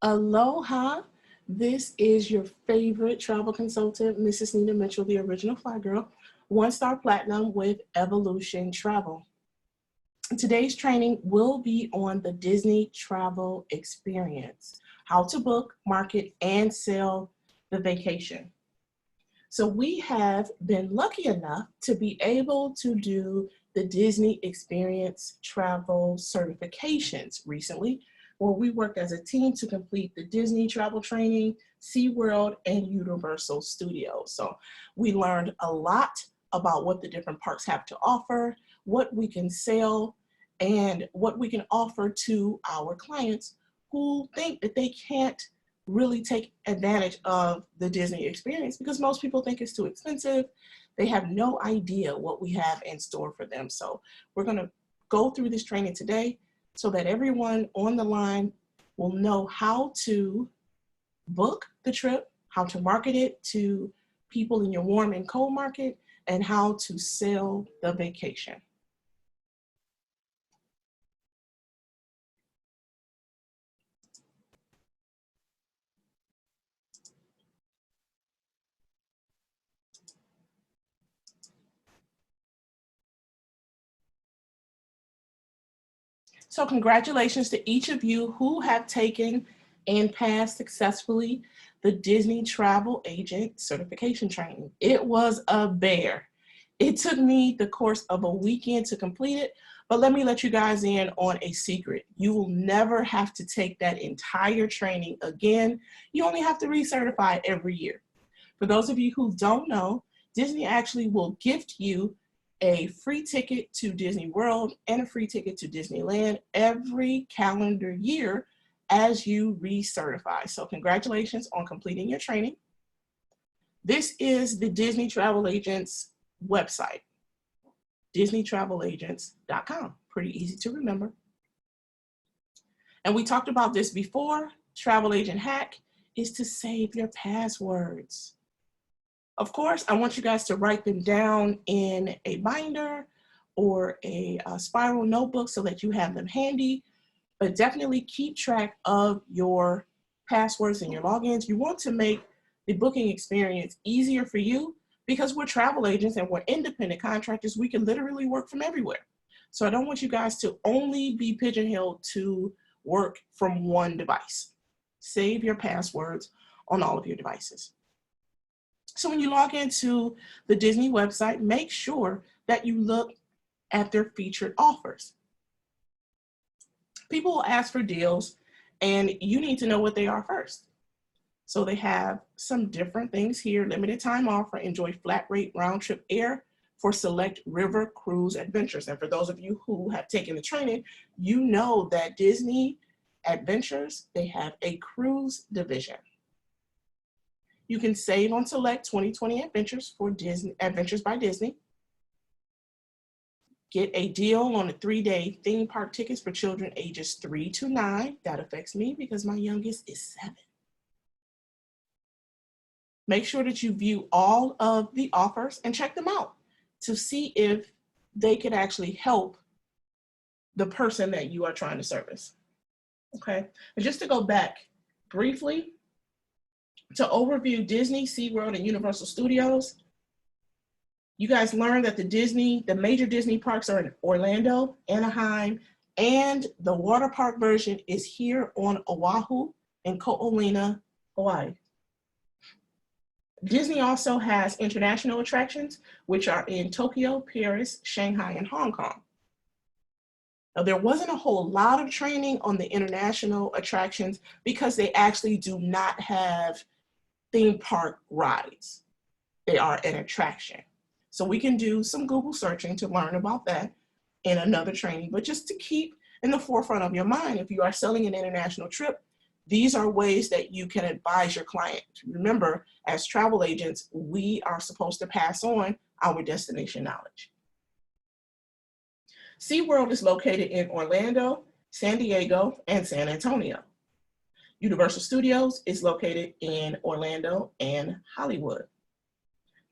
Aloha, this is your favorite travel consultant, Mrs. Nina Mitchell, the original Fly Girl, 1-star platinum with Evolution Travel. Today's training will be on the Disney travel experience, how to book, market, and sell the vacation. So we have been lucky enough to be able to do the Disney Experience Travel certifications recently, where we worked as a team to complete the Disney travel training, SeaWorld, and Universal Studios. So we learned a lot about what the different parks have to offer, what we can sell, and what we can offer to our clients who think that they can't really take advantage of the Disney experience because most people think it's too expensive. They have no idea what we have in store for them. So we're going to go through this training today so that everyone on the line will know how to book the trip, how to market it to people in your warm and cold market, and how to sell the vacation. So congratulations to each of you who have taken and passed successfully the Disney Travel Agent Certification Training. It was a bear. It took me the course of a weekend to complete it, but let me let you guys in on a secret. You will never have to take that entire training again. You only have to recertify every year. For those of you who don't know, Disney actually will gift you a free ticket to Disney World and a free ticket to Disneyland every calendar year as you recertify. So congratulations on completing your training. This is the Disney Travel Agents website, DisneyTravelAgents.com. Pretty easy to remember. And we talked about this before. Travel agent hack is to save your passwords. Of course, I want you guys to write them down in a binder or a spiral notebook so that you have them handy, but definitely keep track of your passwords and your logins. You want to make the booking experience easier for you because we're travel agents and we're independent contractors. We can literally work from everywhere. So I don't want you guys to only be pigeonholed to work from one device. Save your passwords on all of your devices. So when you log into the Disney website, make sure that you look at their featured offers. People will ask for deals and you need to know what they are first. So they have some different things here. Limited time offer, enjoy flat rate round trip air for select river cruise adventures. And for those of you who have taken the training, you know that Disney Adventures, they have a cruise division. You can save on select 2020 adventures for Disney Adventures by Disney. Get a deal on a 3-day theme park tickets for children ages 3 to 9. That affects me because my youngest is 7. Make sure that you view all of the offers and check them out to see if they could actually help the person that you are trying to service. Okay, and just to go back briefly, to overview Disney, SeaWorld, and Universal Studios, you guys learned that the major Disney parks are in Orlando, Anaheim, and the water park version is here on Oahu and Ko'olina, Hawaii. Disney also has international attractions, which are in Tokyo, Paris, Shanghai, and Hong Kong. Now, there wasn't a whole lot of training on the international attractions because they actually do not have theme park rides. They are an attraction. So we can do some Google searching to learn about that in another training, but just to keep in the forefront of your mind, if you are selling an international trip, these are ways that you can advise your client. Remember, as travel agents, we are supposed to pass on our destination knowledge. SeaWorld is located in Orlando, San Diego, and San Antonio. Universal Studios is located in Orlando and Hollywood.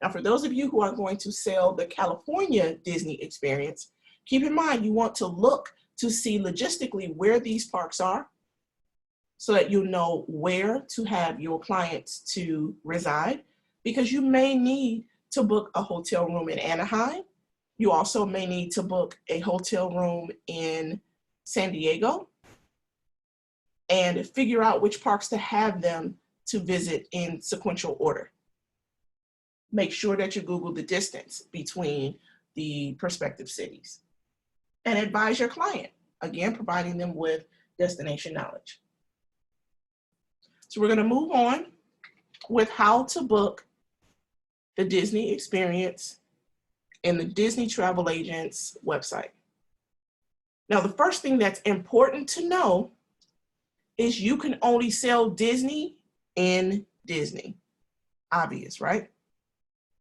Now, for those of you who are going to sell the California Disney experience, keep in mind you want to look to see logistically where these parks are so that you'll know where to have your clients to reside, because you may need to book a hotel room in Anaheim. You also may need to book a hotel room in San Diego, and figure out which parks to have them to visit in sequential order. Make sure that you Google the distance between the prospective cities, and advise your client, again, providing them with destination knowledge. So we're going to move on with how to book the Disney experience in the Disney Travel Agent's website. Now, the first thing that's important to know is you can only sell Disney in Disney. Obvious, right?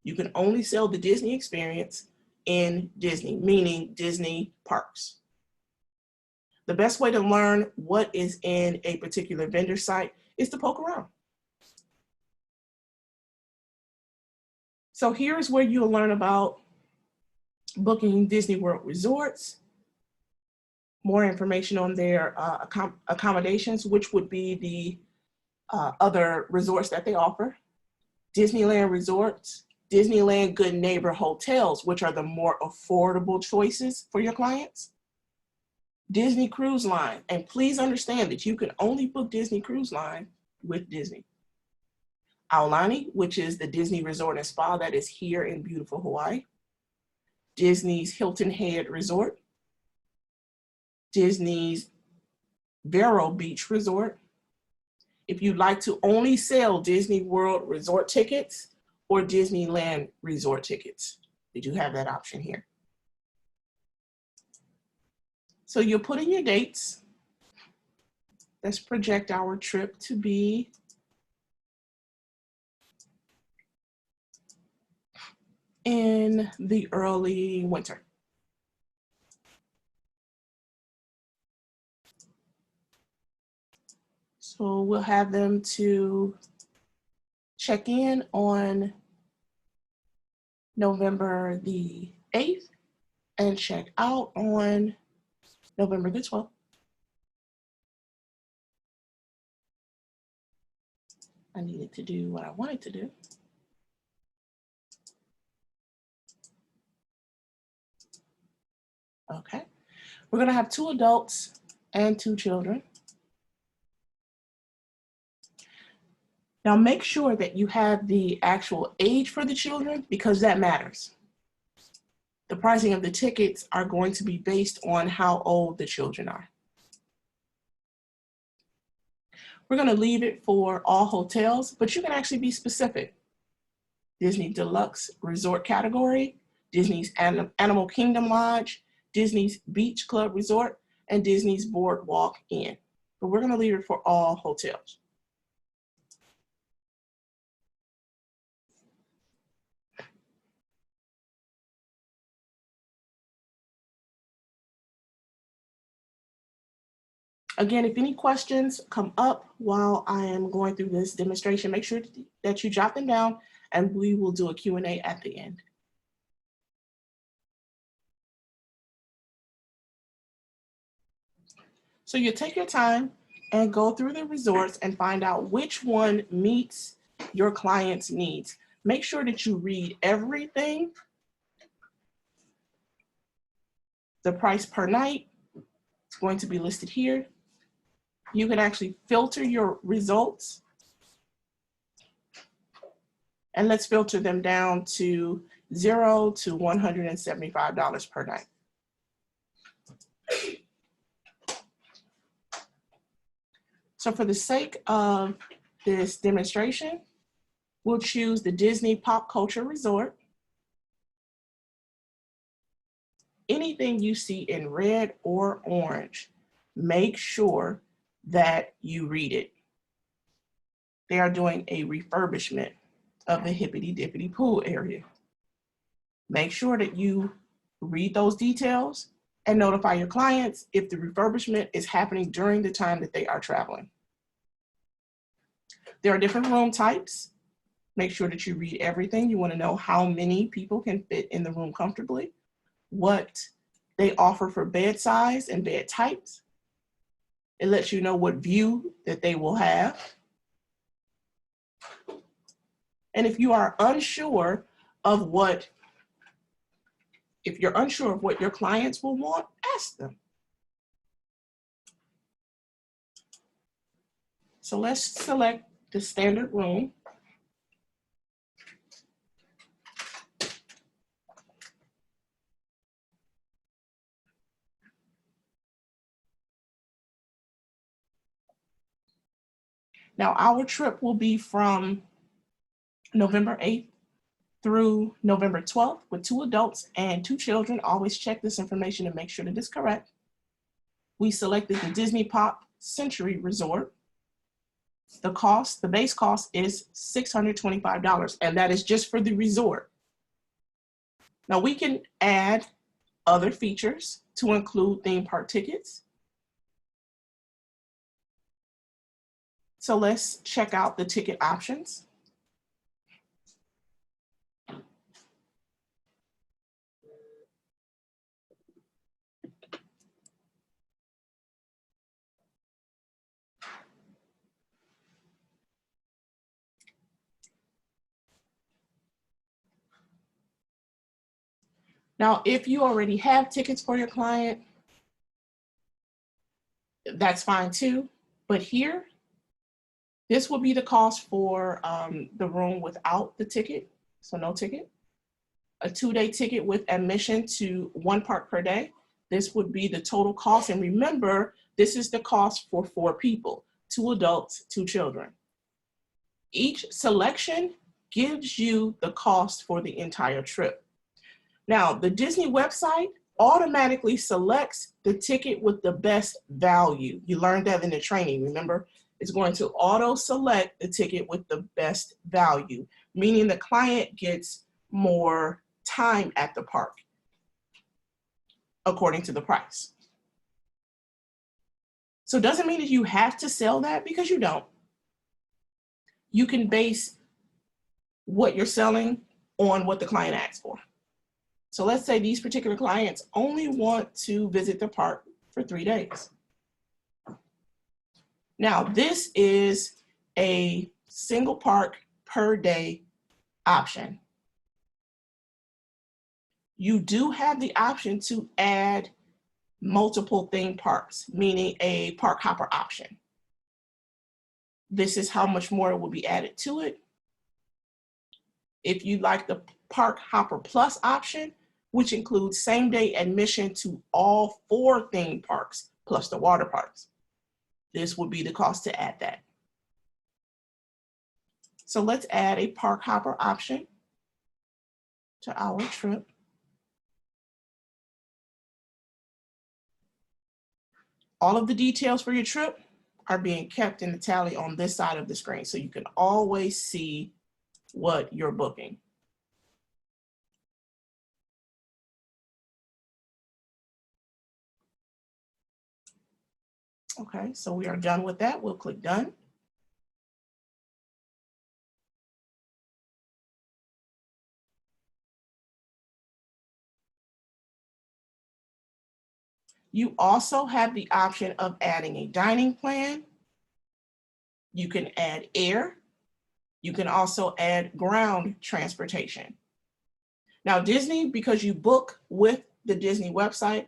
You can only sell the Disney experience in Disney, meaning Disney parks. The best way to learn what is in a particular vendor site is to poke around. So here's where you'll learn about booking Disney World resorts, more information on their accommodations, which would be the other resorts that they offer, Disneyland resorts, Disneyland Good Neighbor hotels, which are the more affordable choices for your clients, Disney Cruise Line, and please understand that you can only book Disney Cruise Line with Disney. Aulani, which is the Disney Resort and Spa that is here in beautiful Hawaii, Disney's Hilton Head Resort, Disney's Vero Beach Resort. If you'd like to only sell Disney World resort tickets or Disneyland resort tickets, we do have that option here. So you'll put in your dates. Let's project our trip to be in the early winter. So we'll have them to check in on November the 8th and check out on November the 12th. I needed to do what I wanted to do. Okay, we're gonna have 2 adults and 2 children. Now make sure that you have the actual age for the children, because that matters. The pricing of the tickets are going to be based on how old the children are. We're going to leave it for all hotels, but you can actually be specific. Disney Deluxe Resort category, Disney's Animal Kingdom Lodge, Disney's Beach Club Resort, and Disney's Boardwalk Inn. But we're going to leave it for all hotels. Again, if any questions come up while I am going through this demonstration, make sure that you jot them down and we will do a Q&A at the end. So you take your time and go through the resorts and find out which one meets your client's needs. Make sure that you read everything. The price per night is going to be listed here. You can actually filter your results. And let's filter them down to $0 to $175 per night. So for the sake of this demonstration, we'll choose the Disney Pop Culture Resort. Anything you see in red or orange, make sure that you read it. They are doing a refurbishment of the Hippity Dippity Pool area. Make sure that you read those details and notify your clients if the refurbishment is happening during the time that they are traveling. There are different room types. Make sure that you read everything. You want to know how many people can fit in the room comfortably, what they offer for bed size and bed types. It lets you know what view that they will have. And if you are unsure of what, if you're unsure of what your clients will want, ask them. So let's select the standard room. Now our trip will be from November 8th through November 12th with 2 adults and 2 children. Always check this information and make sure that it's correct. We selected the Disney Pop Century Resort. The cost, the base cost is $625, and that is just for the resort. Now we can add other features to include theme park tickets. So let's check out the ticket options. Now, if you already have tickets for your client, that's fine too. But here, this will be the cost for the room without the ticket, so no ticket. A 2-day ticket with admission to 1 park per day. This would be the total cost. And remember, this is the cost for 4 people, 2 adults, 2 children. Each selection gives you the cost for the entire trip. Now, the Disney website automatically selects the ticket with the best value. You learned that in the training, remember? It's going to auto-select the ticket with the best value, meaning the client gets more time at the park according to the price. So it doesn't mean that you have to sell that, because you don't. You can base what you're selling on what the client asks for. So let's say these particular clients only want to visit the park for 3 days. Now, this is a single park per day option. You do have the option to add multiple theme parks, meaning a park hopper option. This is how much more will be added to it. If you like the Park Hopper Plus option, which includes same-day admission to all 4 theme parks plus the water parks, this would be the cost to add that. So let's add a Park Hopper option to our trip. All of the details for your trip are being kept in the tally on this side of the screen, so you can always see what you're booking. Okay, so we are done with that. We'll click done. You also have the option of adding a dining plan. You can add air. You can also add ground transportation. Now, Disney, because you book with the Disney website,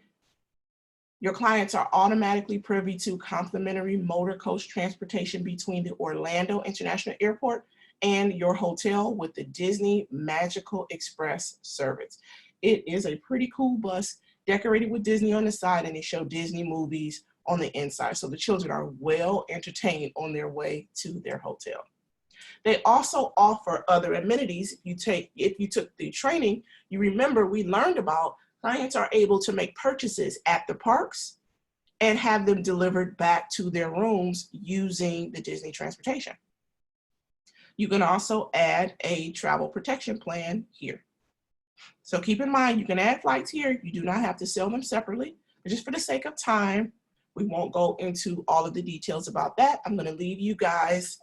your clients are automatically privy to complimentary motor coach transportation between the Orlando International Airport and your hotel with the Disney Magical Express service. It is a pretty cool bus decorated with Disney on the side, and they show Disney movies on the inside. So the children are well entertained on their way to their hotel. They also offer other amenities. If you took the training, you remember we learned about clients are able to make purchases at the parks and have them delivered back to their rooms using the Disney transportation. You can also add a travel protection plan here. So keep in mind, you can add flights here. You do not have to sell them separately. But just for the sake of time, we won't go into all of the details about that. I'm going to leave you guys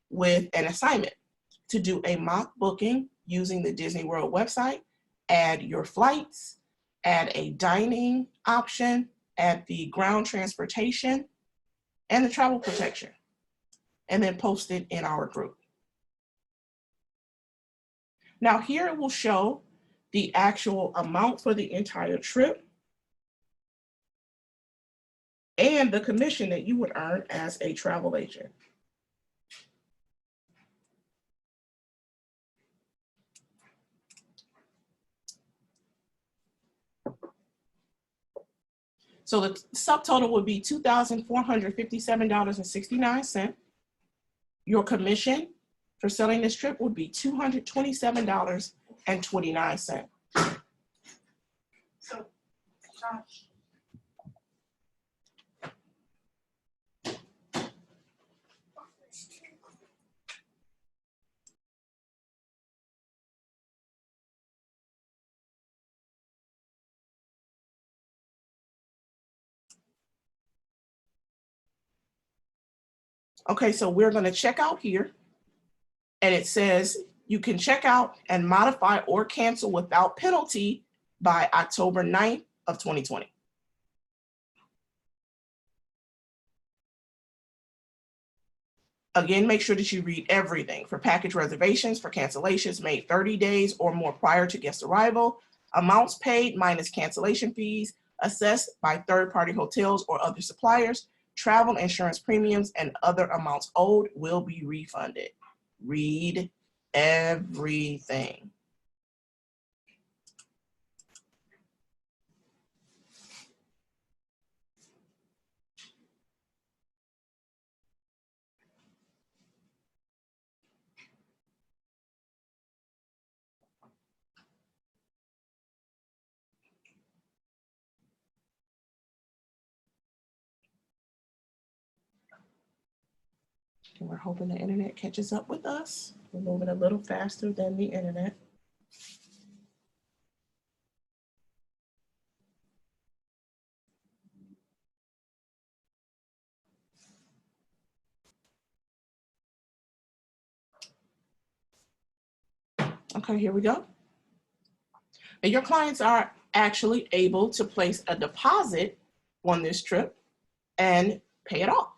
with an assignment to do a mock booking using the Disney World website. Add your flights, add a dining option, add the ground transportation, and the travel protection, and then post it in our group. Now here it will show the actual amount for the entire trip and the commission that you would earn as a travel agent. So the subtotal would be $2,457.69. Your commission for selling this trip would be $227.29. So, Josh. Okay, so we're going to check out here, and it says you can check out and modify or cancel without penalty by October 9th of 2020. Again, make sure that you read everything. For package reservations, for cancellations made 30 days or more prior to guest arrival, amounts paid minus cancellation fees, assessed by third-party hotels or other suppliers, travel insurance premiums, and other amounts owed will be refunded. Read everything. And we're hoping the internet catches up with us. We're moving a little faster than the internet. Okay, here we go. And your clients are actually able to place a deposit on this trip and pay it off.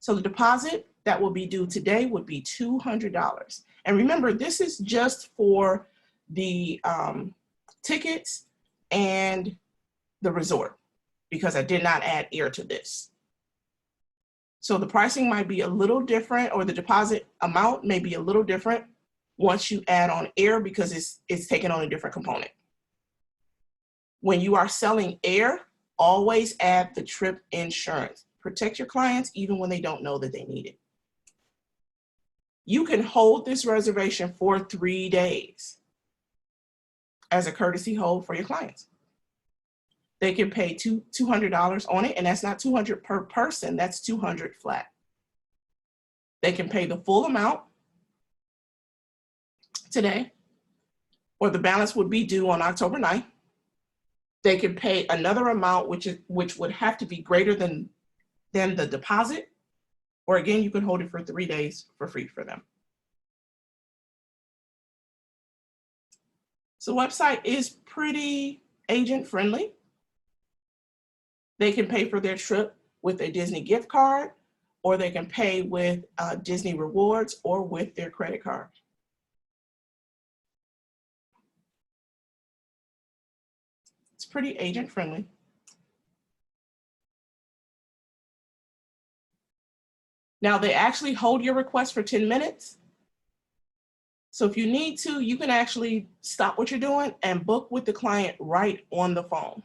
So the deposit that will be due today would be $200. And remember, this is just for the tickets and the resort, because I did not add air to this. So the pricing might be a little different, or the deposit amount may be a little different once you add on air, because it's taking on a different component. When you are selling air, always add the trip insurance. Protect your clients even when they don't know that they need it. You can hold this reservation for 3 days as a courtesy hold for your clients. They can pay $200 on it, and that's not $200 per person, that's $200 flat. They can pay the full amount today, or the balance would be due on October 9th. They can pay another amount, which would have to be greater than the deposit, or again, you can hold it for 3 days for free for them. So the website is pretty agent friendly. They can pay for their trip with a Disney gift card, or they can pay with Disney rewards or with their credit card. It's pretty agent friendly. Now they actually hold your request for 10 minutes. So if you need to, you can actually stop what you're doing and book with the client right on the phone.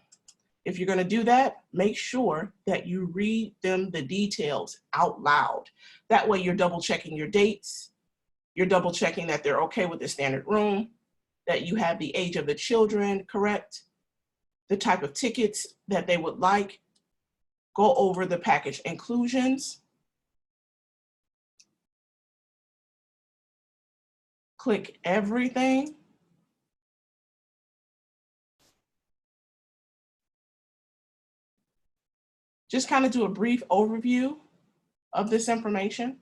If you're going to do that, make sure that you read them the details out loud. That way you're double checking your dates. You're double checking that they're okay with the standard room, that you have the age of the children correct, the type of tickets that they would like. Go over the package inclusions. Click everything. Just kind of do a brief overview of this information,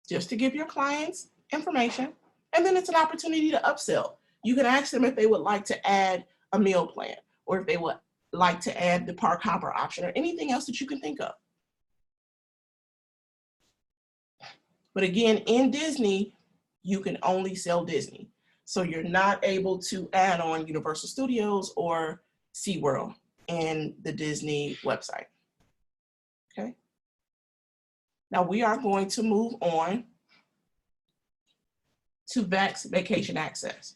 just to give your clients information. And then it's an opportunity to upsell. You can ask them if they would like to add a meal plan, or if they would like to add the park hopper option, or anything else that you can think of. But again, in Disney, you can only sell Disney. So you're not able to add on Universal Studios or SeaWorld in the Disney website. Okay. Now we are going to move on to VAX Vacation Access.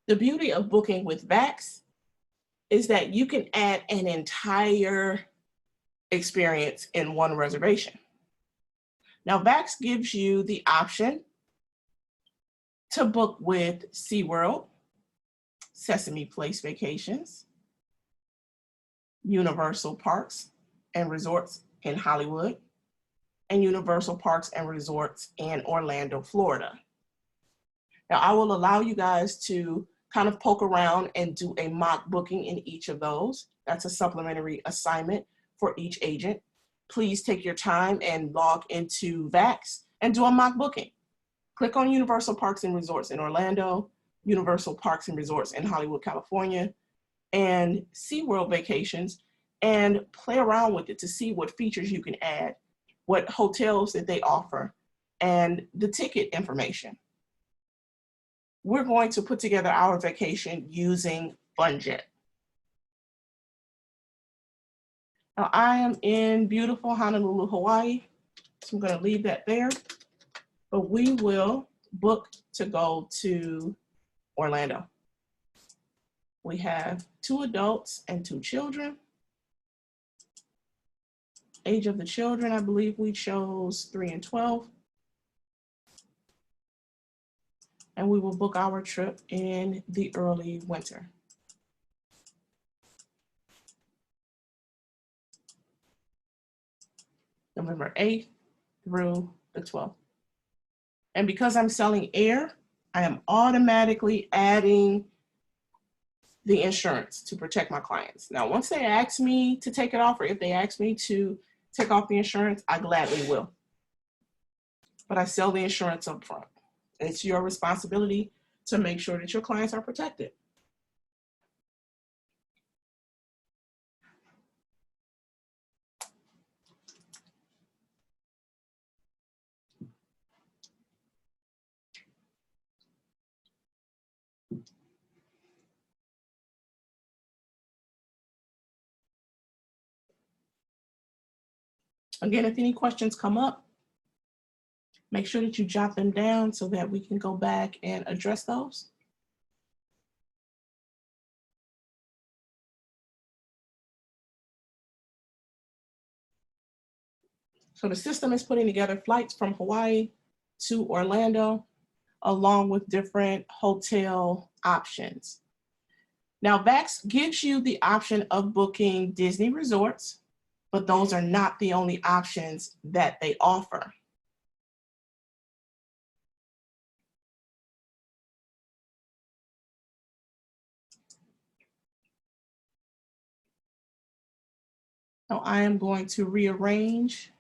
The beauty of booking with VAX is that you can add an entire experience in one reservation. Now, VAX gives you the option to book with SeaWorld, Sesame Place Vacations, Universal Parks and Resorts in Hollywood, and Universal Parks and Resorts in Orlando, Florida. Now, I will allow you guys to kind of poke around and do a mock booking in each of those. That's a supplementary assignment for each agent. Please take your time and log into VAX and do a mock booking. Click on Universal Parks and Resorts in Orlando, Universal Parks and Resorts in Hollywood, California, and SeaWorld Vacations, and play around with it to see what features you can add, what hotels that they offer, and the ticket information. We're going to put together our vacation using FunJet. Now, I am in beautiful Honolulu, Hawaii, so I'm going to leave that there, but we will book to go to Orlando. We have 2 adults and 2 children. Age of the children, I believe we chose 3 and 12. And we will book our trip in the early winter. November 8th through the 12th. And because I'm selling air, I am automatically adding the insurance to protect my clients. Now, once they ask me to take it off, or if they ask me to take off the insurance, I gladly will. But I sell the insurance up front. It's your responsibility to make sure that your clients are protected. Again, if any questions come up, make sure that you jot them down so that we can go back and address those. So the system is putting together flights from Hawaii to Orlando, along with different hotel options. Now, VAX gives you the option of booking Disney resorts, but those are not the only options that they offer. So I am going to rearrange,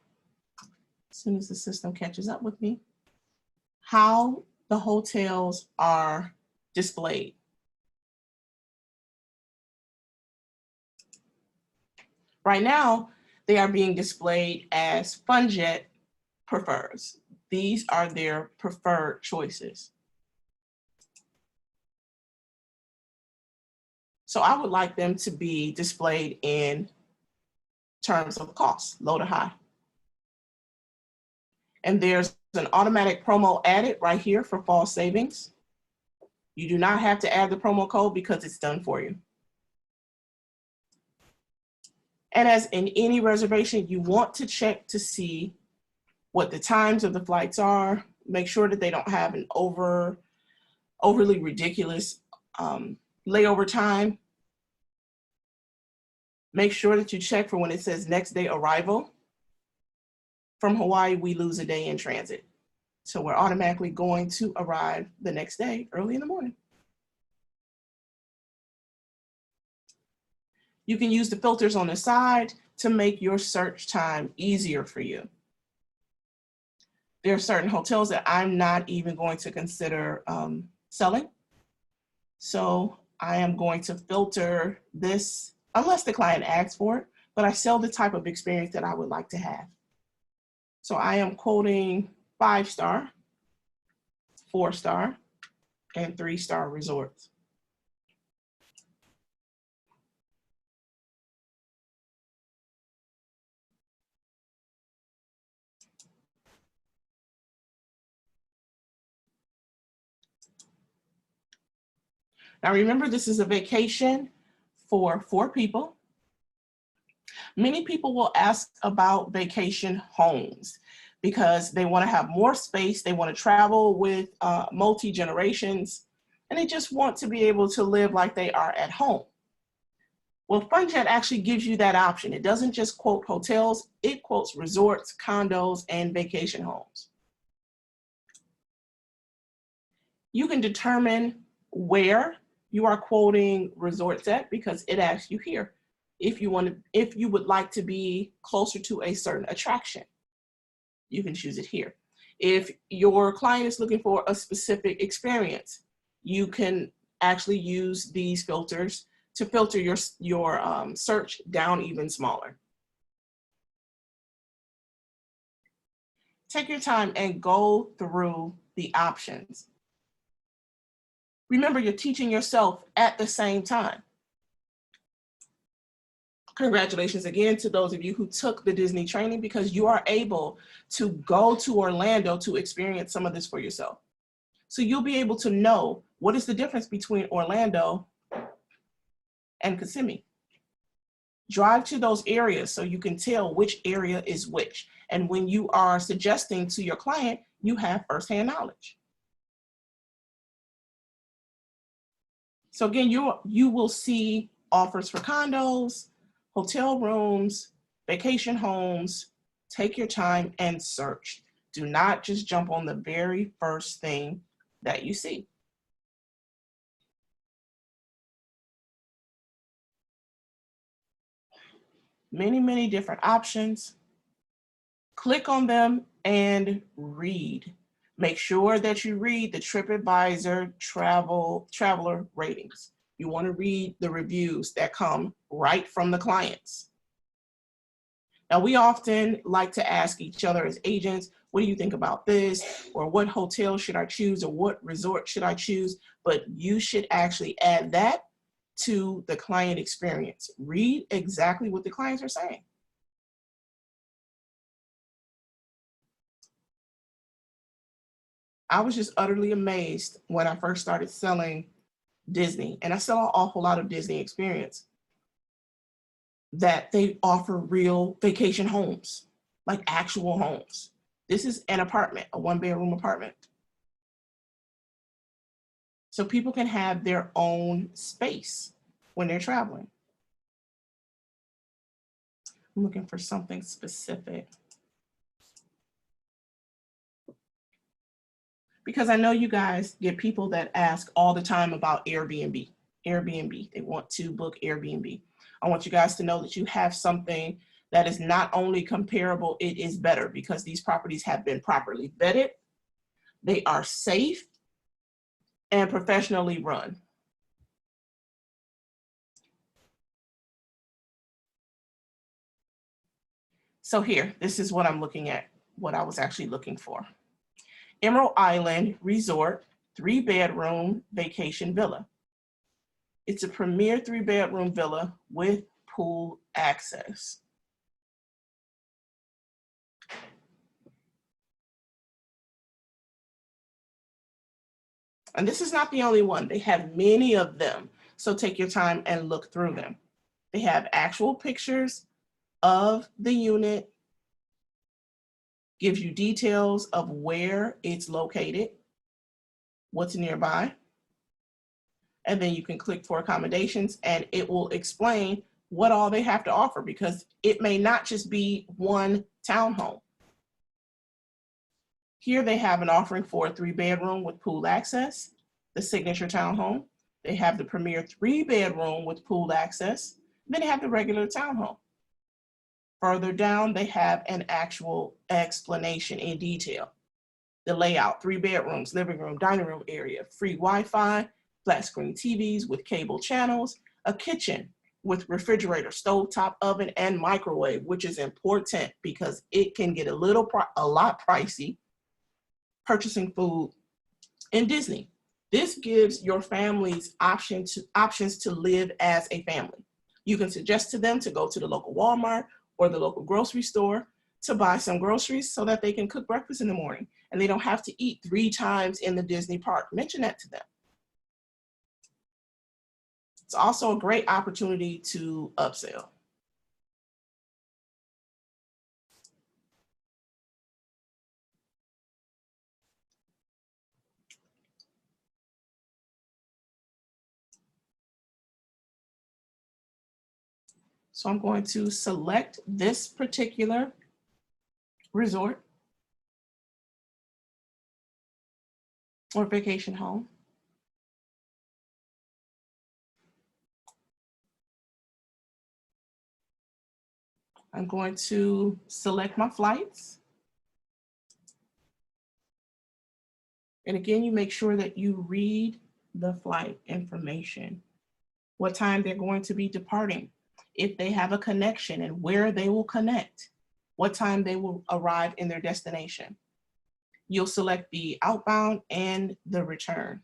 as soon as the system catches up with me, how the hotels are displayed. Right now, they are being displayed as FunJet prefers. These are their preferred choices. So I would like them to be displayed in terms of cost, low to high. And there's an automatic promo added right here for fall savings. You do not have to add the promo code because it's done for you. And as in any reservation, you want to check to see what the times of the flights are. Make sure that they don't have an overly ridiculous layover time. Make sure that you check for when it says next day arrival. From Hawaii, we lose a day in transit. So we're automatically going to arrive the next day, early in the morning. You can use the filters on the side to make your search time easier for you. There are certain hotels that I'm not even going to consider selling. So I am going to filter this unless the client asks for it, but I sell the type of experience that I would like to have. So I am quoting 5-star, 4-star, and 3-star resorts. Now remember, this is a vacation for 4 people. Many people will ask about vacation homes because they want to have more space, they want to travel with multi-generations, and they just want to be able to live like they are at home. Well, FunJet actually gives you that option. It doesn't just quote hotels, it quotes resorts, condos, and vacation homes. You can determine where you are quoting resorts at because it asks you here if you would like to be closer to a certain attraction. You can choose it here. If your client is looking for a specific experience, you can actually use these filters to filter your search down even smaller. Take your time and go through the options. Remember, you're teaching yourself at the same time. Congratulations again to those of you who took the Disney training because you are able to go to Orlando to experience some of this for yourself. So you'll be able to know what is the difference between Orlando and Kissimmee. Drive to those areas so you can tell which area is which. And when you are suggesting to your client, you have firsthand knowledge. So again, you will see offers for condos, hotel rooms, vacation homes. Take your time and search. Do not just jump on the very first thing that you see. Many, many different options. Click on them and read. Make sure that you read the TripAdvisor traveler ratings. You want to read the reviews that come right from the clients. Now, we often like to ask each other as agents, what do you think about this? Or what hotel should I choose? Or what resort should I choose? But you should actually add that to the client experience. Read exactly what the clients are saying. I was just utterly amazed when I first started selling Disney, and I sell an awful lot of Disney experience, that they offer real vacation homes, like actual homes. This is an apartment, a 1-bedroom apartment. So people can have their own space when they're traveling. I'm looking for something specific, because I know you guys get people that ask all the time about Airbnb. They want to book Airbnb. I want you guys to know that you have something that is not only comparable, it is better, because these properties have been properly vetted, they are safe, and professionally run. So here, this is what I'm looking at, what I was actually looking for. Emerald Island Resort, 3-bedroom vacation villa. It's a premier 3-bedroom villa with pool access. And this is not the only one. They have many of them. So take your time and look through them. They have actual pictures of the unit, gives you details of where it's located, what's nearby. And then you can click for accommodations and it will explain what all they have to offer, because it may not just be one townhome. Here they have an offering for a 3-bedroom with pool access, the signature townhome. They have the premier 3-bedroom with pool access. Then they have the regular townhome. Further down, they have an actual explanation in detail. The layout, 3 bedrooms, living room, dining room area, free Wi-Fi, flat screen TVs with cable channels, a kitchen with refrigerator, stovetop oven, and microwave, which is important because it can get a lot pricey purchasing food in Disney. This gives your families options to live as a family. You can suggest to them to go to the local Walmart or the local grocery store to buy some groceries so that they can cook breakfast in the morning and they don't have to eat 3 times in the Disney park. Mention that to them. It's also a great opportunity to upsell. So I'm going to select this particular resort or vacation home. I'm going to select my flights. And again, you make sure that you read the flight information, what time they're going to be departing, if they have a connection and where they will connect, what time they will arrive in their destination. You'll select the outbound and the return.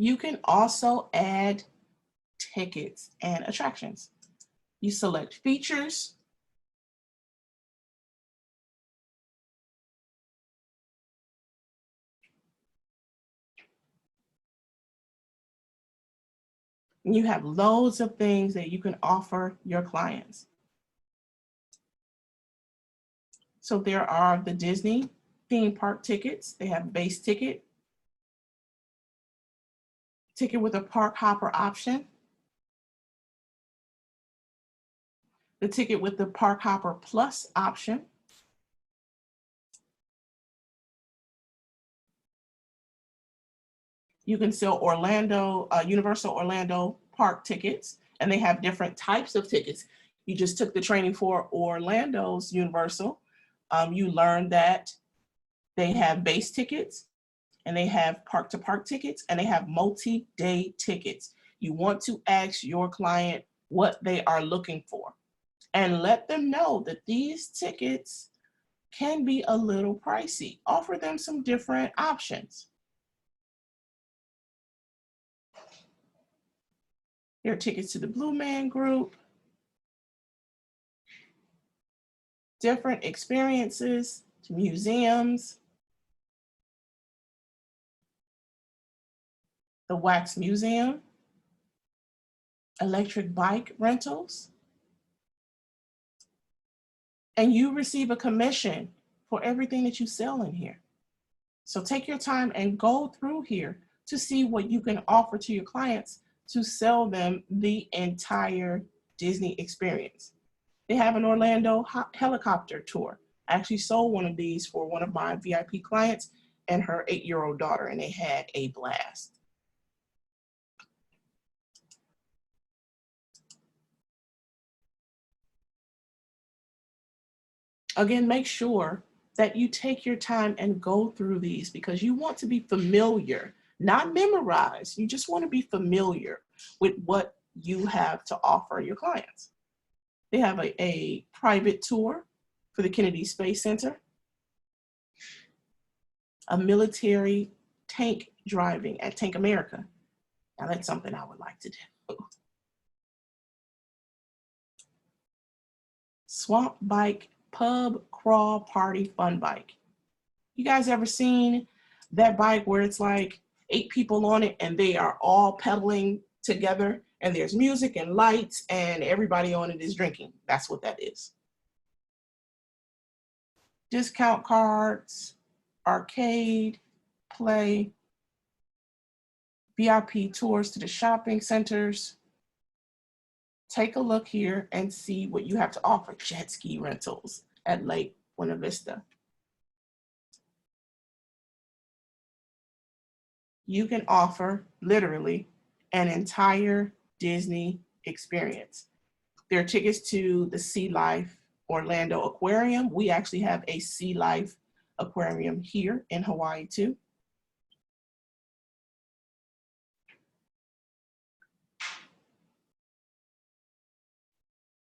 You can also add tickets and attractions. You select features. You have loads of things that you can offer your clients. So there are the Disney theme park tickets. They have base ticket with a park hopper option, the ticket with the park hopper plus option, you can sell Universal Orlando park tickets, and they have different types of tickets. You just took the training for Orlando's Universal. You learned that they have base tickets, and they have park-to-park tickets, and they have multi-day tickets. You want to ask your client what they are looking for and let them know that these tickets can be a little pricey. Offer them some different options. There are tickets to the Blue Man Group, different experiences to museums, the Wax Museum, electric bike rentals, and you receive a commission for everything that you sell in here. So take your time and go through here to see what you can offer to your clients to sell them the entire Disney experience. They have an Orlando helicopter tour. I actually sold one of these for one of my VIP clients and her 8-year-old daughter, and they had a blast. Again, make sure that you take your time and go through these because you want to be familiar, not memorize. You just want to be familiar with what you have to offer your clients. They have a private tour for the Kennedy Space Center, a military tank driving at Tank America. Now that's something I would like to do. Swamp Bike Pub Crawl Party Fun Bike. You guys ever seen that bike where it's like 8 people on it and they are all pedaling together and there's music and lights and everybody on it is drinking? That's what that is. Discount cards, arcade, play, VIP tours to the shopping centers. Take a look here and see what you have to offer. Jet ski rentals at Lake Buena Vista. You can offer literally an entire Disney experience. There are tickets to the Sea Life Orlando Aquarium. We actually have a sea life aquarium here in Hawaii too.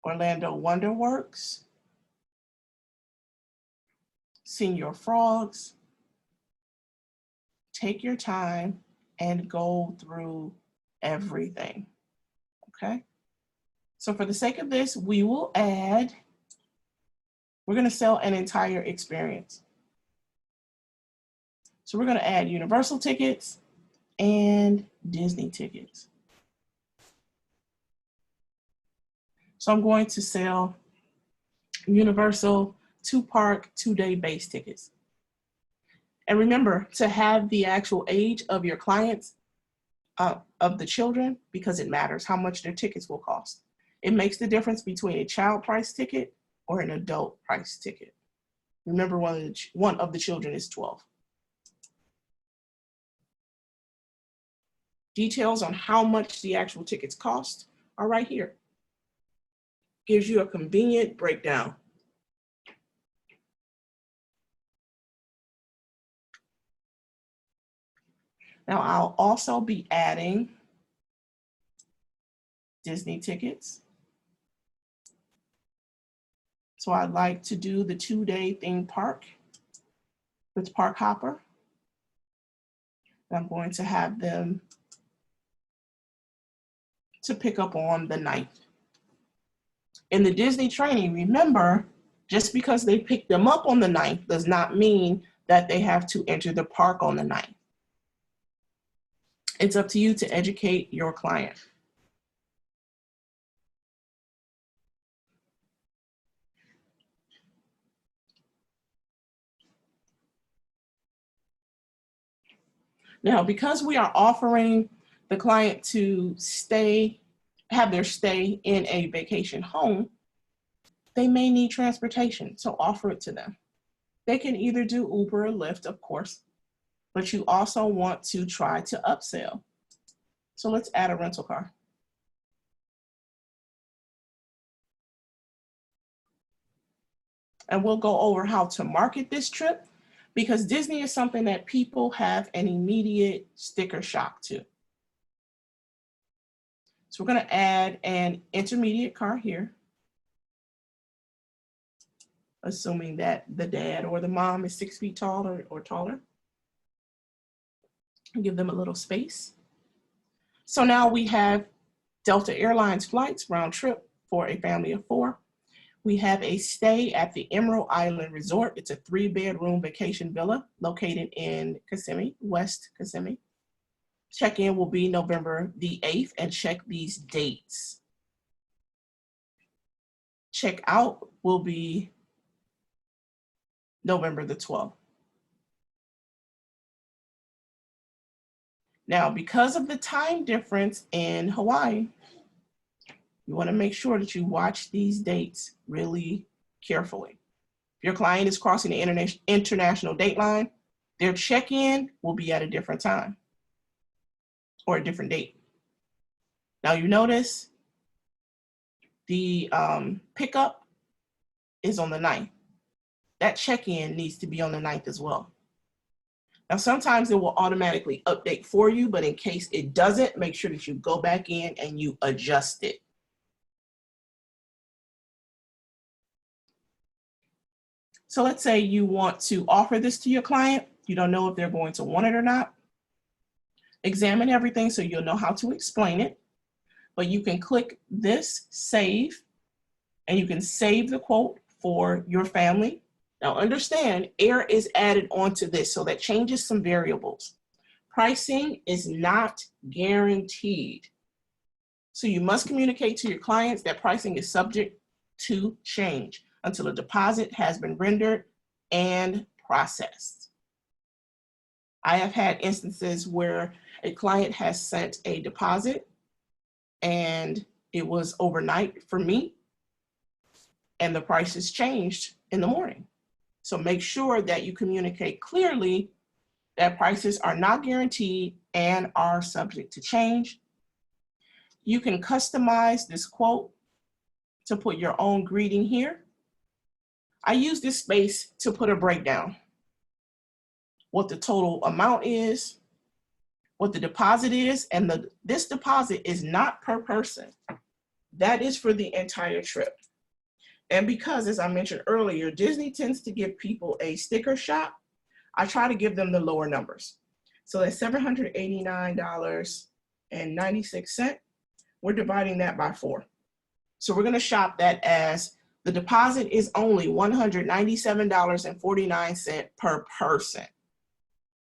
Orlando Wonderworks, Senior Frogs. Take your time and go through everything, okay? So for the sake of this, we're gonna sell an entire experience. So we're gonna add Universal tickets and Disney tickets. So I'm going to sell Universal 2-park, 2-day base tickets. And remember to have the actual age of your clients, of the children, because it matters how much their tickets will cost. It makes the difference between a child price ticket or an adult price ticket. Remember, one of the children is 12. Details on how much the actual tickets cost are right here. Gives you a convenient breakdown. Now I'll also be adding Disney tickets. So I'd like to do the 2-day theme park with Park Hopper. I'm going to have them to pick up on the 9th. In the Disney training, remember, just because they pick them up on the 9th does not mean that they have to enter the park on the 9th. It's up to you to educate your client. Now, because we are offering the client to have their stay in a vacation home, they may need transportation, so offer it to them. They can either do Uber or Lyft, of course, but you also want to try to upsell. So let's add a rental car. And we'll go over how to market this trip, because Disney is something that people have an immediate sticker shock to. So we're going to add an intermediate car here, assuming that the dad or the mom is 6 feet tall or taller. Give them a little space. So now we have Delta Airlines flights round trip for a family of 4. We have a stay at the Emerald Island Resort. It's a 3-bedroom vacation villa located in Kissimmee, West Kissimmee. Check-in will be November the 8th, and check these dates. Check-out will be November the 12th. Now, because of the time difference in Hawaii, you want to make sure that you watch these dates really carefully. If your client is crossing the international date line, their check-in will be at a different time or a different date. Now you notice the pickup is on the 9th. That check-in needs to be on the 9th as well. Now sometimes it will automatically update for you, but in case it doesn't, make sure that you go back in and you adjust it. So let's say you want to offer this to your client. You don't know if they're going to want it or not. Examine everything so you'll know how to explain it. But you can click this save, and you can save the quote for your family. Now understand, air is added onto this, so that changes some variables. Pricing is not guaranteed. So you must communicate to your clients that pricing is subject to change until a deposit has been rendered and processed. I have had instances where a client has sent a deposit and it was overnight for me, and the prices changed in the morning. So make sure that you communicate clearly that prices are not guaranteed and are subject to change. You can customize this quote to put your own greeting here. I use this space to put a breakdown. What the total amount is, what the deposit is, and this deposit is not per person. That is for the entire trip. And because, as I mentioned earlier, Disney tends to give people a sticker shock, I try to give them the lower numbers. So that's $789.96. We're dividing that by 4. So we're going to shop that as the deposit is only $197.49 per person.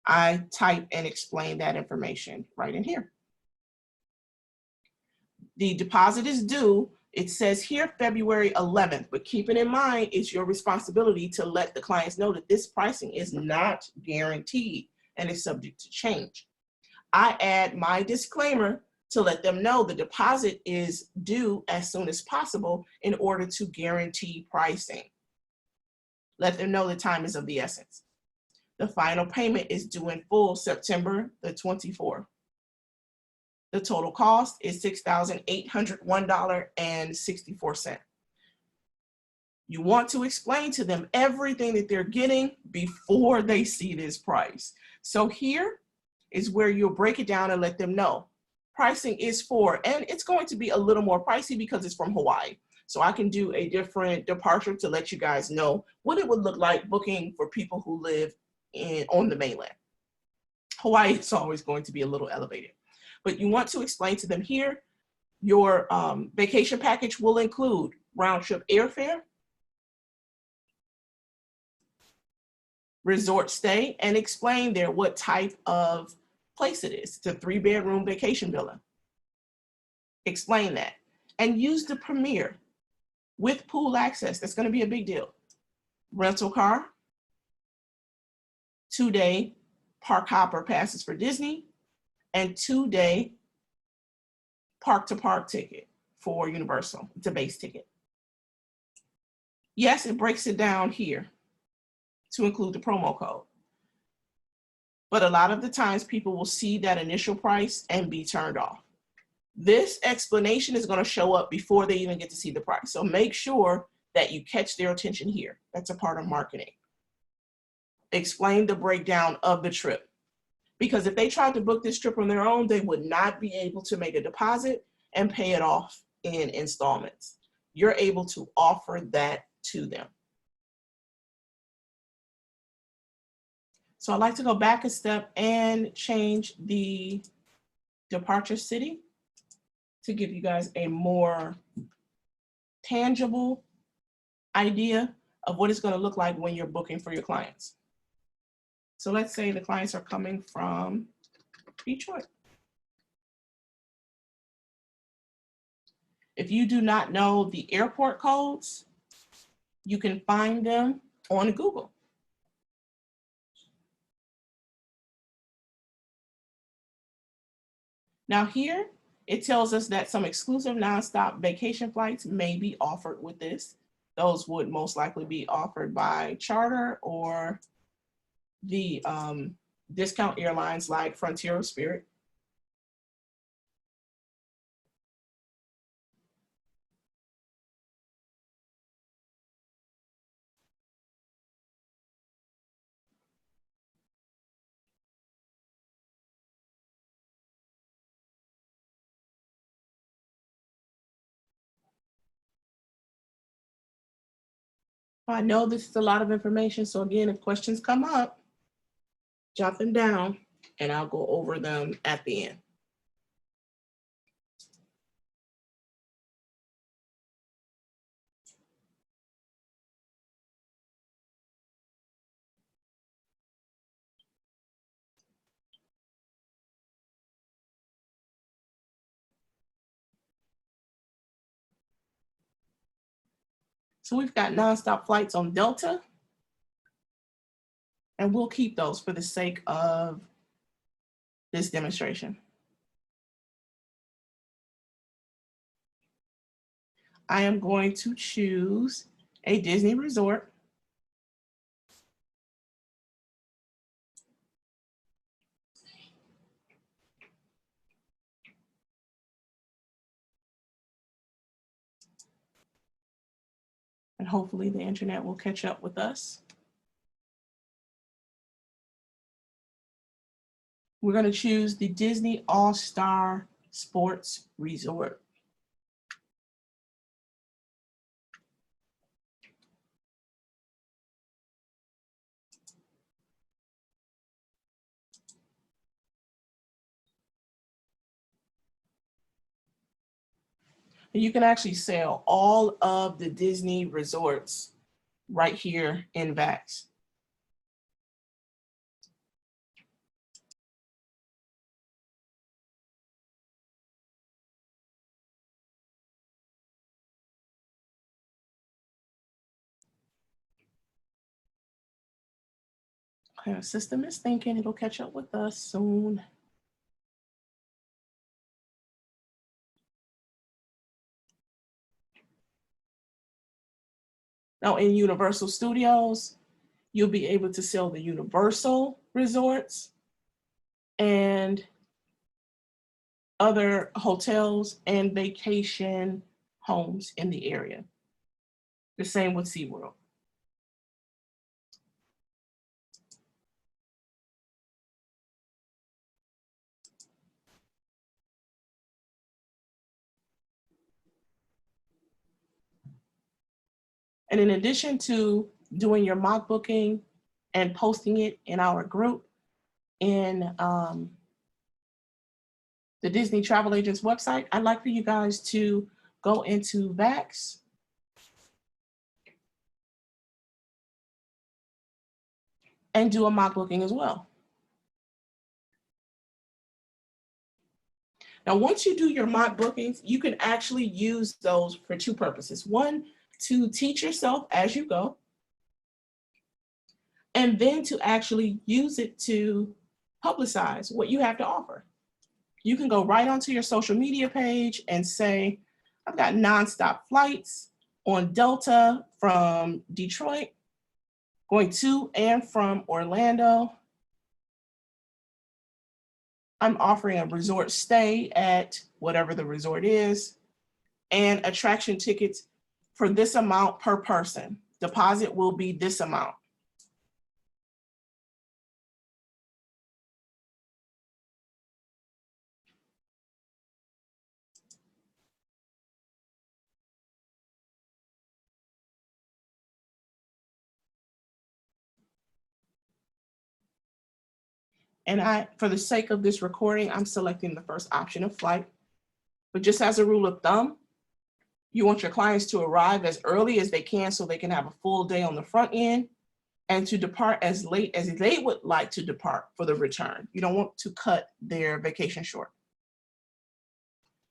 I type and explain that information right in here. The deposit is due. It says here February 11th, but keep it in mind, it's your responsibility to let the clients know that this pricing is not guaranteed and is subject to change. I add my disclaimer to let them know the deposit is due as soon as possible in order to guarantee pricing. Let them know the time is of the essence. The final payment is due in full September the 24th. The total cost is $6,801.64. You want to explain to them everything that they're getting before they see this price. So here is where you'll break it down and let them know. Pricing is for, and it's going to be a little more pricey because it's from Hawaii. So I can do a different departure to let you guys know what it would look like booking for people who live on the mainland. Hawaii is always going to be a little elevated. But you want to explain to them here, your vacation package will include round trip airfare, resort stay, and explain there what type of place it is. It's a 3-bedroom vacation villa. Explain that. And use the Premier with pool access. That's going to be a big deal. Rental car, 2-day park hopper passes for Disney, and 2-day park-to-park ticket for Universal. It's a base ticket. Yes, it breaks it down here to include the promo code. But a lot of the times people will see that initial price and be turned off. This explanation is going to show up before they even get to see the price. So make sure that you catch their attention here. That's a part of marketing. Explain the breakdown of the trip. Because if they tried to book this trip on their own, they would not be able to make a deposit and pay it off in installments. You're able to offer that to them. So I'd like to go back a step and change the departure city to give you guys a more tangible idea of what it's going to look like when you're booking for your clients. So let's say the clients are coming from Detroit. If you do not know the airport codes, you can find them on Google. Now here, it tells us that some exclusive nonstop vacation flights may be offered with this. Those would most likely be offered by charter or the discount airlines like Frontier or Spirit. I know this is a lot of information, so again, if questions come up, jot them down and I'll go over them at the end. So we've got nonstop flights on Delta, and we'll keep those for the sake of this demonstration. I am going to choose a Disney resort. and hopefully the internet will catch up with us. We're going to choose the Disney All-Star Sports Resort. And you can actually sell all of the Disney resorts right here in VAX. Okay, our system is thinking, it'll catch up with us soon. Now in Universal Studios, you'll be able to sell the Universal resorts and other hotels and vacation homes in the area. The same with SeaWorld. And in addition to doing your mock booking and posting it in our group in the Disney Travel Agents website, I'd like for you guys to go into VAX and do a mock booking as well. Now, once you do your mock bookings, you can actually use those for two purposes. One, to teach yourself as you go, and then to actually use it to publicize what you have to offer. You can go right onto your social media page and say, I've got nonstop flights on Delta from Detroit, going to and from Orlando. I'm offering a resort stay at whatever the resort is, and attraction tickets for this amount per person. Deposit will be this amount. And for the sake of this recording, I'm selecting the first option of flight. But just as a rule of thumb, you want your clients to arrive as early as they can so they can have a full day on the front end, and to depart as late as they would like to depart for the return. You don't want to cut their vacation short.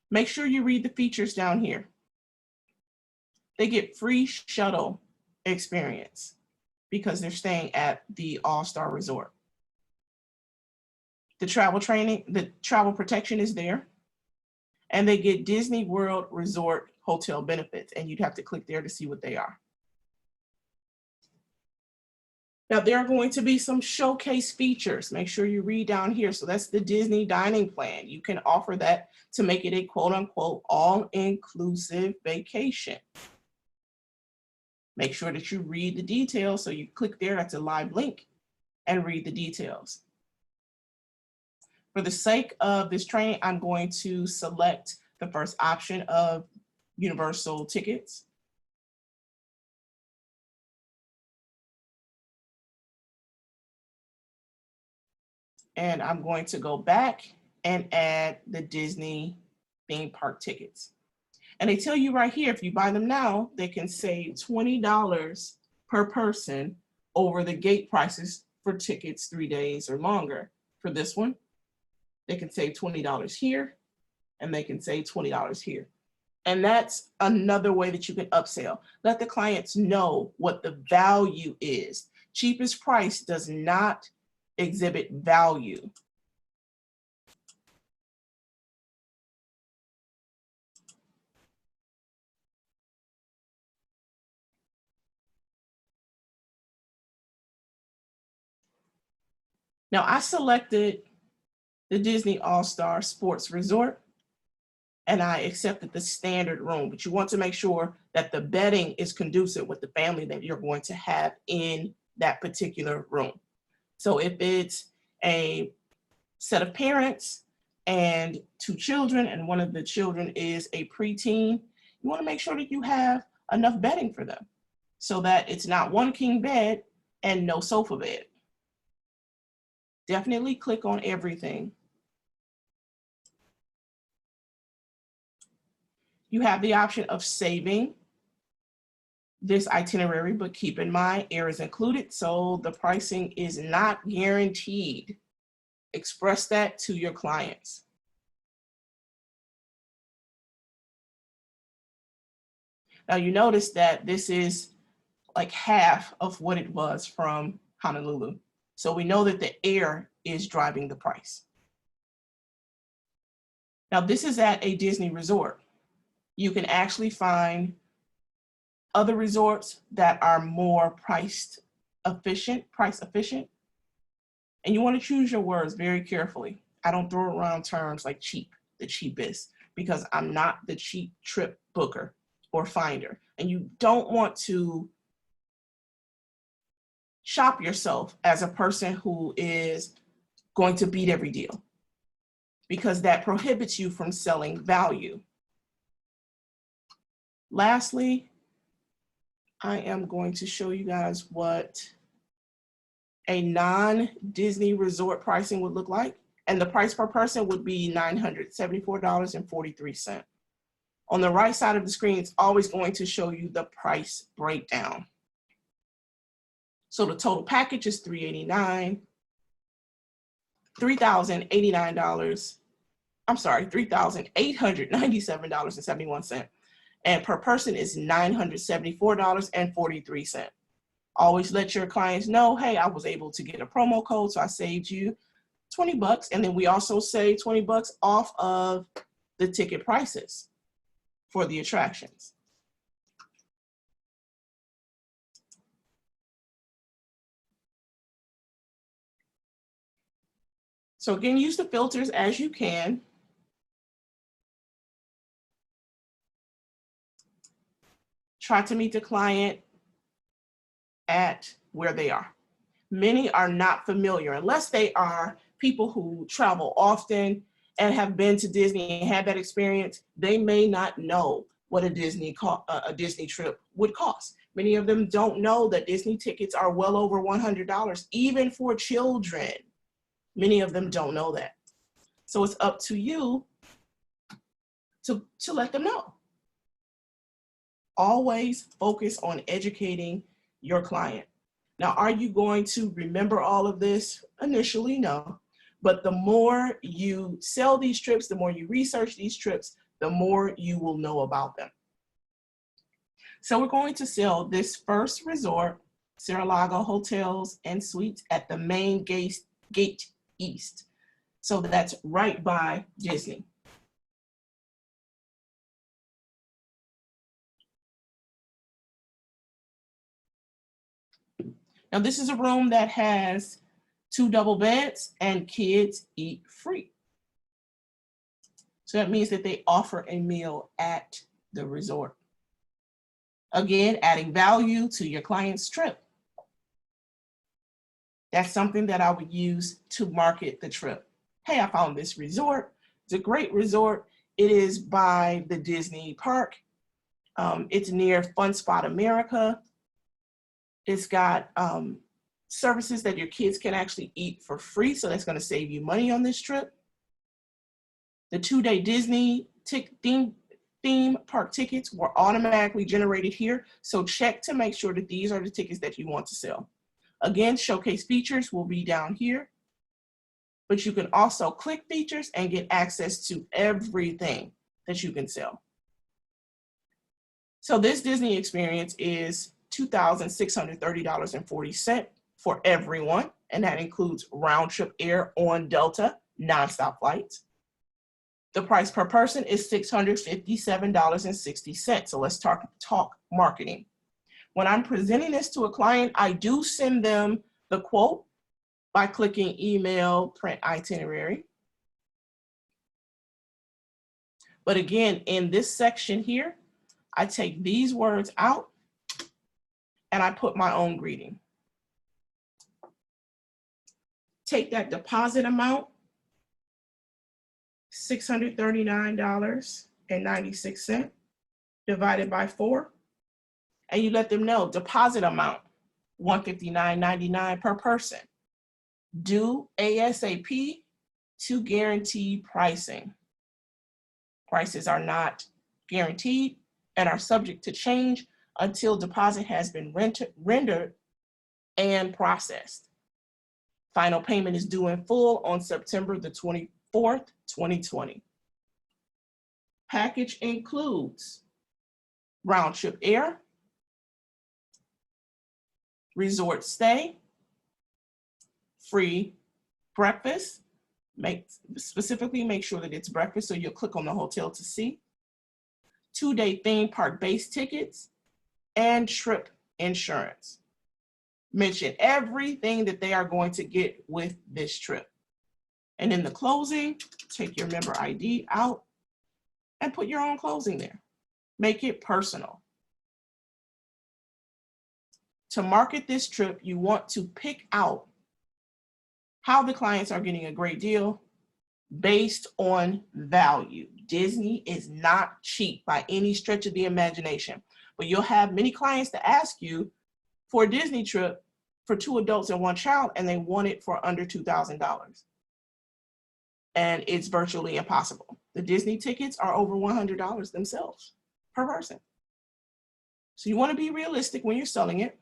Make sure you read the features down here. They get free shuttle experience because they're staying at the All-Star Resort. The travel training, the travel protection is there, and they get Disney World Resort hotel benefits, and you'd have to click there to see what they are. Now, there are going to be some showcase features. Make sure you read down here. So that's the Disney dining plan. You can offer that to make it a quote unquote all-inclusive vacation. Make sure that you read the details. So you click there, that's a live link, and read the details. For the sake of this training, I'm going to select the first option of Universal tickets. And I'm going to go back and add the Disney theme park tickets. And they tell you right here, if you buy them now, they can save $20 per person over the gate prices for tickets 3 days or longer. For this one, they can save $20 here, and they can save $20 here. And that's another way that you can upsell. Let the clients know what the value is. Cheapest price does not exhibit value. Now I selected the Disney All-Star Sports Resort. and I accepted the standard room, but you want to make sure that the bedding is conducive with the family that you're going to have in that particular room. So if it's a set of parents and 2 children, and one of the children is a preteen, you want to make sure that you have enough bedding for them so that it's not one king bed and no sofa bed. Definitely click on everything. You have the option of saving this itinerary, but keep in mind errors included, so the pricing is not guaranteed. Express that to your clients. Now you notice that this is like half of what it was from Honolulu. So we know that the air is driving the price. Now this is at a Disney resort. You can actually find other resorts that are more price efficient, and you want to choose your words very carefully. I don't throw around terms like cheap, the cheapest, because I'm not the cheap trip booker or finder. And you don't want to shop yourself as a person who is going to beat every deal, because that prohibits you from selling value. Lastly, I am going to show you guys what a non-Disney resort pricing would look like. And the price per person would be $974.43. On the right side of the screen, it's always going to show you the price breakdown. So the total package is $3,897.71. And per person is $974.43. Always let your clients know, hey, I was able to get a promo code, so I saved you 20 bucks. And then we also save 20 bucks off of the ticket prices for the attractions. So again, use the filters as you can. Try to meet the client at where they are. Many are not familiar, unless they are people who travel often and have been to Disney and had that experience. They may not know what a Disney trip would cost. Many of them don't know that Disney tickets are well over $100, even for children. Many of them don't know that. So it's up to you to let them know. Always focus on educating your client. Now, are you going to remember all of this? Initially, no. But the more you sell these trips, the more you research these trips, the more you will know about them. So we're going to sell this first resort, Saralago Hotels and Suites, at the main gate east. So that's right by Disney. Now this is a room that has 2 double beds and kids eat free. So that means that they offer a meal at the resort. Again, adding value to your client's trip. That's something that I would use to market the trip. Hey, I found this resort. It's a great resort. It is by the Disney park. It's near Fun Spot America. It's got services that your kids can actually eat for free, so that's going to save you money on this trip. The 2-day Disney theme park tickets were automatically generated here, so check to make sure that these are the tickets that you want to sell. Again, showcase features will be down here, but you can also click features and get access to everything that you can sell. So this Disney experience is $2,630.40 for everyone, and that includes round trip air on Delta nonstop flights. The price per person is $657.60. So let's talk marketing. When I'm presenting this to a client, I do send them the quote by clicking email, print itinerary. But again, in this section here, I take these words out and I put my own greeting. Take that deposit amount, $639.96, divided by 4, and you let them know deposit amount, $159.99 per person. Due ASAP to guarantee pricing. Prices are not guaranteed and are subject to change until deposit has been rendered and processed. Final payment is due in full on September the 24th, 2020. Package includes round trip air, resort stay, free breakfast. Specifically make sure that it's breakfast, so you'll click on the hotel to see. 2-day theme park base tickets and trip insurance. Mention everything that they are going to get with this trip. And in the closing, take your member ID out and put your own closing there. Make it personal. To market this trip, you want to pick out how the clients are getting a great deal based on value. Disney is not cheap by any stretch of the imagination, but you'll have many clients that ask you for a Disney trip for 2 adults and 1 child, and they want it for under $2,000. And it's virtually impossible. The Disney tickets are over $100 themselves per person. So you want to be realistic when you're selling it,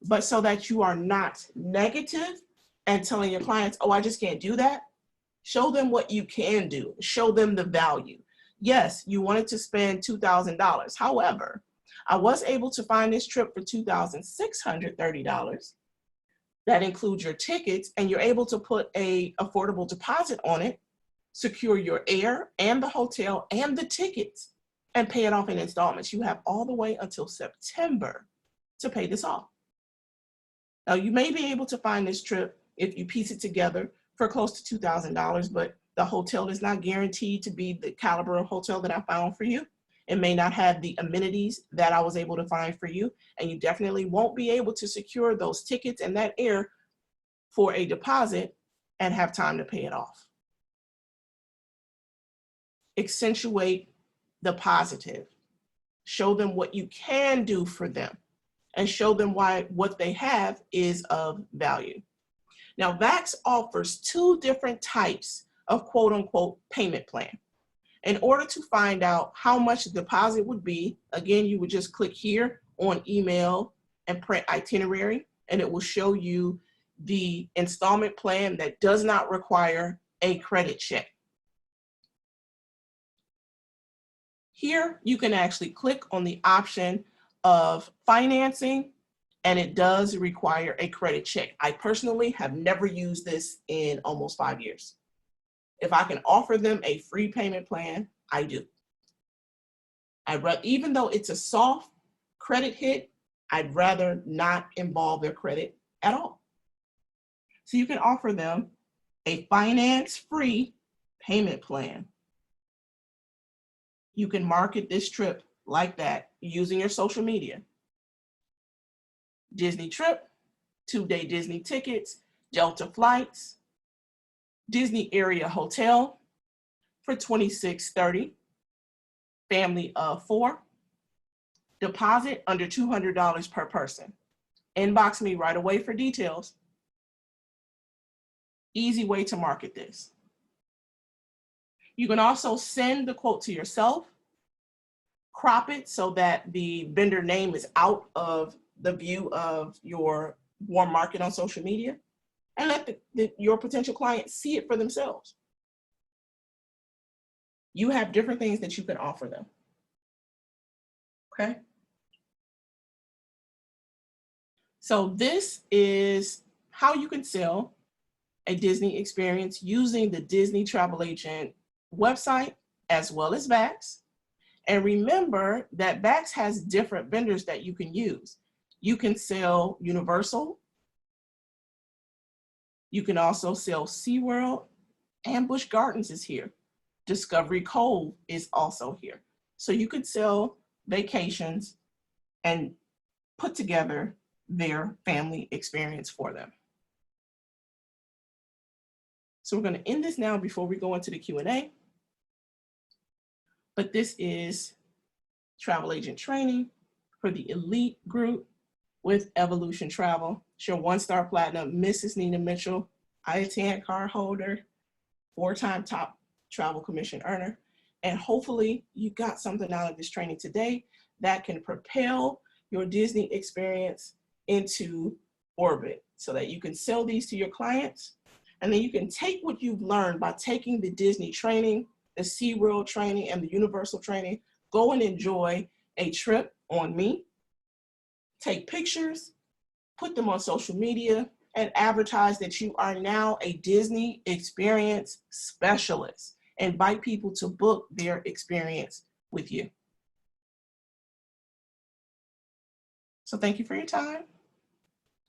but so that you are not negative and telling your clients, oh, I just can't do that. Show them what you can do. Show them the value. Yes, you wanted to spend $2,000. However, I was able to find this trip for $2,630. That includes your tickets, and you're able to put an affordable deposit on it, secure your air and the hotel and the tickets, and pay it off in installments. You have all the way until September to pay this off. Now, you may be able to find this trip if you piece it together for close to $2,000, but the hotel is not guaranteed to be the caliber of hotel that I found for you. It may not have the amenities that I was able to find for you, and you definitely won't be able to secure those tickets and that air for a deposit and have time to pay it off. Accentuate the positive. Show them what you can do for them and show them why what they have is of value. Now, VAX offers 2 different types of quote unquote payment plan. In order to find out how much the deposit would be, again, you would just click here on email and print itinerary, and it will show you the installment plan that does not require a credit check. Here, you can actually click on the option of financing, and it does require a credit check. I personally have never used this in almost 5 years. If I can offer them a free payment plan, I do. Even though it's a soft credit hit, I'd rather not involve their credit at all. So you can offer them a finance-free payment plan. You can market this trip like that using your social media. Disney trip, 2-day Disney tickets, Delta flights, Disney area hotel for $26.30, family of 4, deposit under $200 per person. Inbox me right away for details. Easy way to market this. You can also send the quote to yourself, crop it so that the vendor name is out of the view of your warm market on social media, and let your potential client see it for themselves. You have different things that you can offer them. Okay. So this is how you can sell a Disney experience using the Disney Travel Agent website as well as VAX. And remember that VAX has different vendors that you can use. You can sell Universal. You can also sell SeaWorld, and Busch Gardens is here. Discovery Cove is also here. So you could sell vacations and put together their family experience for them. So we're going to end this now before we go into the Q&A. But this is travel agent training for the elite group with Evolution Travel. It's your 1-star platinum, Mrs. Nina Mitchell, IATAN card holder, 4-time top travel commission earner. And hopefully you got something out of this training today that can propel your Disney experience into orbit so that you can sell these to your clients. And then you can take what you've learned by taking the Disney training, the SeaWorld training, and the Universal training, go and enjoy a trip on me, take pictures, put them on social media, and advertise that you are now a Disney experience specialist. Invite people to book their experience with you. So thank you for your time.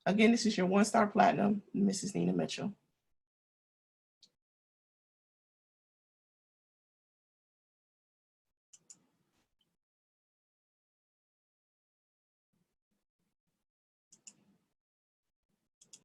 Again, this is your 1-star platinum, Mrs. Nina Mitchell.